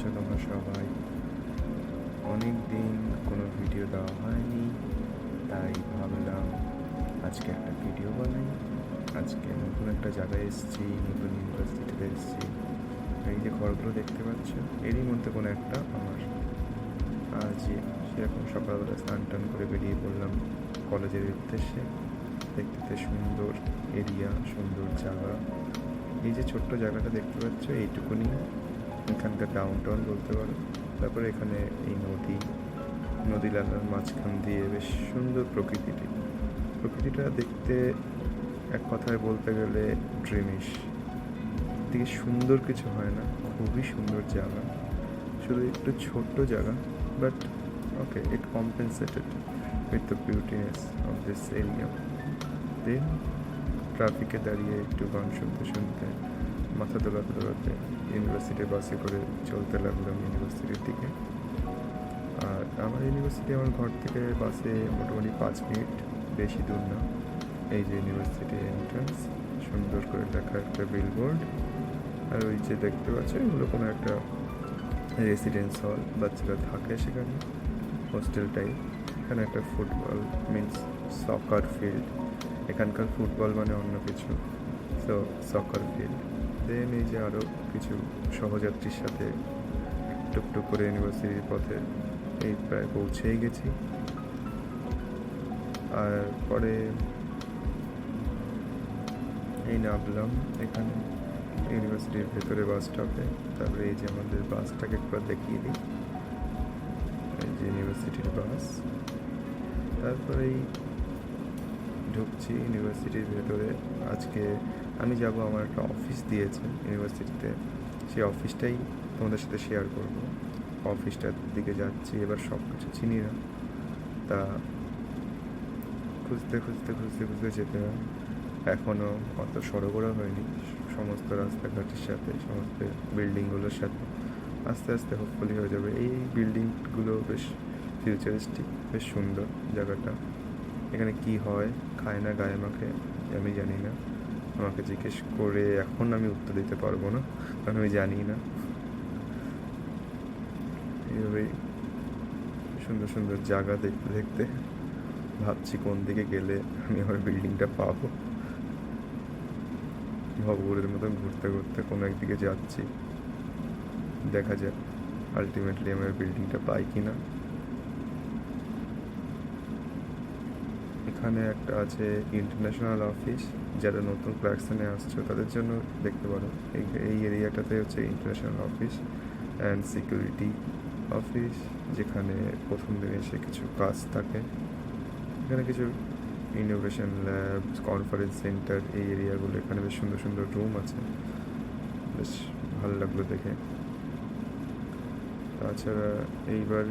আছো তোমরা সবাই? অনেক দিন কোনো ভিডিও দেওয়া হয়নি, তাই ভাবলাম আজকে একটা ভিডিও বানাই। আজকে নতুন একটা জায়গায় এসেছি, নতুন ইউনিভার্সিটিতে এসেছি। এই যে ঘরগুলো দেখতে পাচ্ছ, এরই মধ্যে কোনো একটা আমার আজ সেরকম সকালবেলা স্নান টান করে বেরিয়ে পড়লাম কলেজের উদ্দেশ্যে। দেখতে সুন্দর এরিয়া, সুন্দর জায়গা। এই যে ছোট্ট জায়গাটা দেখতে পাচ্ছ, এইটুকুনি এখানকার ডাউন টাউন বলতে পারো। তারপরে এখানে এই নদী নালার মাঝখান দিয়ে বেশ সুন্দর প্রকৃতিটা দেখতে এক কথায় বলতে গেলে ড্রিমিশ। দিকে সুন্দর কিছু হয় না, খুবই সুন্দর জায়গা, শুধু একটু ছোট্ট জায়গা, but okay, it compensated with the beautiness of this area. Then ট্রাফিকে দাঁড়িয়ে একটু গান শুনতে শুনতে, মাথা দোলাতে ইউনিভার্সিটির বাসে করে চলতে লাগলাম ইউনিভার্সিটির দিকে। আর আমার ইউনিভার্সিটি আমার ঘর থেকে বাসে মোটামুটি 5 মিনিট, বেশি দূর না। এই যে ইউনিভার্সিটি এন্ট্রান্স, সুন্দর করে লেখা একটা বিলবোর্ড। আর ওই যে দেখতে পাচ্ছ, এগুলো কোনো একটা রেসিডেন্স হল, বাচ্চারা থাকে সেখানে, হোস্টেল টাইপ। এখানে একটা ফুটবল মিন্স সকার ফিল্ড, এখানকার ফুটবল মানে অন্য কিছু, সো সকার ফিল্ড। দেন এই যে আরও কিছু সহযাত্রীর সাথে টুকটুক করে ইউনিভার্সিটির পথে এই প্রায় পৌঁছেই গেছি। আর পরে এই নামলাম এখানে ইউনিভার্সিটির ভেতরে বাস স্টপে। তারপরে এই যে আমাদের বাসটাকে একবার দেখিয়ে দিই, এই যে ইউনিভার্সিটির বাস। তারপরেই ঢুকছি ইউনিভার্সিটির ভেতরে। আজকে আমি যাব, আমার একটা অফিস দিয়েছে ইউনিভার্সিটিতে, সেই অফিসটাই তোমাদের সাথে শেয়ার করব। অফিসটার দিকে যাচ্ছি, এবার সব কিছু চিনি না, তা খুঁজতে যেতে হয়। এখনও অত সড়গড়া হয়নি সমস্ত রাস্তাঘাটের সাথে, সমস্ত বিল্ডিংগুলোর সাথে। আস্তে আস্তে হোপফুলি হয়ে যাবে। এই বিল্ডিংগুলো বেশ ফিউচারিস্টিক, বেশ সুন্দর জায়গাটা। এখানে কি হয় খায় না গায়ে মাখে আমি জানি না, আমাকে জিজ্ঞেস করে এখন আমি উত্তর দিতে পারবো না, কারণ আমি জানি না। এইভাবেই সুন্দর সুন্দর জায়গা দেখতে দেখতে ভাবছি কোন দিকে গেলে আমি আমার বিল্ডিংটা পাবো। ভগবানের মতন ঘুরতে ঘুরতে কোনো একদিকে যাচ্ছি, দেখা যাক আলটিমেটলি আমার বিল্ডিংটা পাই কি না। এখানে একটা আছে ইন্টারন্যাশনাল অফিস, যারা নতুন ক্লার্কসনে আসছো তাদের জন্য দেখতে পারো। এই এরিয়াটাতে হচ্ছে international office and security office, যেখানে প্রথম দিনে এসে কিছু কাজ থাকে। এখানে কিছু ইনোভেশন ল্যাব, কনফারেন্স সেন্টার, এই এরিয়াগুলো, এখানে বেশ সুন্দর সুন্দর রুম আছে, বেশ ভালো লাগলো দেখে। তাছাড়া এইবার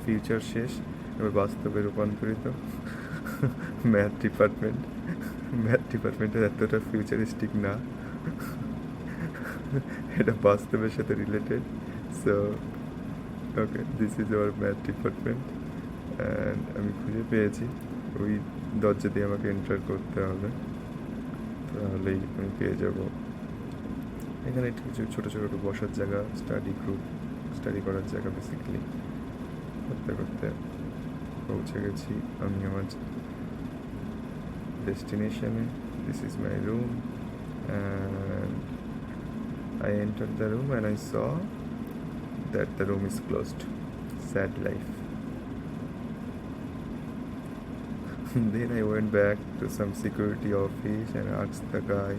ফিউচার শেষ, এবার বাস্তবে রূপান্তরিত। ম্যাথ ডিপার্টমেন্টের এতটা ফিউচারিস্টিক না, এটা বাস্তবের সাথে related. So okay, this is our math department and আমি খুঁজে পেয়েছি। ওই দরজা দিয়ে আমাকে এন্টার করতে হবে, তাহলেই আমি পেয়ে যাব। এখানে কিছু ছোটো ছোটো বসার জায়গা, স্টাডি করার জায়গা। বেসিক্যালি করতে করতে পৌঁছে গেছি আমি আমার ডেস্টিনেশনে। This is my room and I entered the room and I saw that the room is closed. Sad life. Then I went back to some security office and asked the guy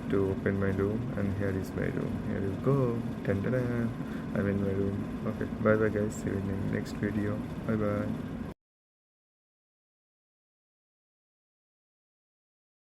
to open my room, and here is my room. Here you go. Dun, dun, dun. I'm in my room. Okay, bye bye guys. See you in the next video. Bye bye.